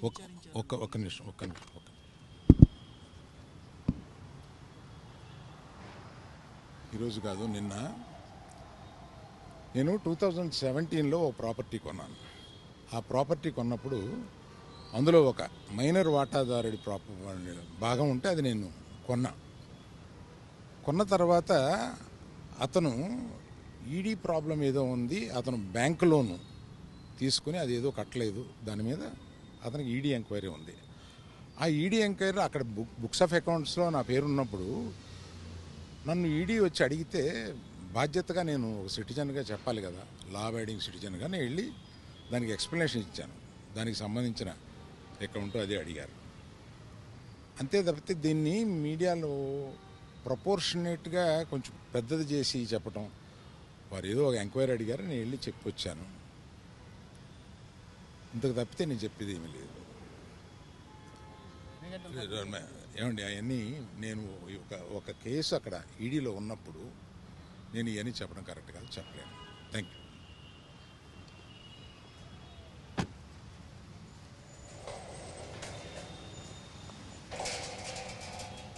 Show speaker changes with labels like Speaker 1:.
Speaker 1: ఒక్క నిమిషం. ఈరోజు కాదు, నిన్న నేను 2017లో ఓ ప్రాపర్టీ కొన్నాను. ఆ ప్రాపర్టీ కొన్నప్పుడు అందులో ఒక మైనర్ వాటాదారుడి భాగం ఉంటే అది నేను కొన్న తర్వాత అతను ఈడీ ప్రాబ్లం ఏదో ఉంది, అతను బ్యాంక్ లోను తీసుకుని అది ఏదో కట్టలేదు, దాని మీద అతనికి ఈడీ ఎంక్వైరీ ఉంది. ఆ ఈడీ ఎంక్వైరీ అక్కడ బుక్స్ ఆఫ్ అకౌంట్స్లో నా పేరు ఉన్నప్పుడు నన్ను ఈడీ వచ్చి అడిగితే బాధ్యతగా నేను ఒక సిటిజన్గా చెప్పాలి కదా, లా అబైడింగ్ సిటిజన్గా నేను వెళ్ళి దానికి ఎక్స్ప్లెనేషన్ ఇచ్చాను. దానికి సంబంధించిన అకౌంట్ అదే అడిగారు. అంతే తప్పితే దీన్ని మీడియాలో ప్రపోర్షనేట్గా కొంచెం పెద్దది చేసి చెప్పటం, వారు ఏదో ఒక ఎంక్వైరీ అడిగారు, నేను వెళ్ళి చెప్పి వచ్చాను. ఇంతకు తప్పితే నేను చెప్పేది ఏమీ లేదు. ఏమండి, అవన్నీ నేను ఒక కేసు అక్కడ ఈడీలో ఉన్నప్పుడు నేను ఇవన్నీ చెప్పడం కరెక్ట్ కాదు, చెప్పలేను. Thank you.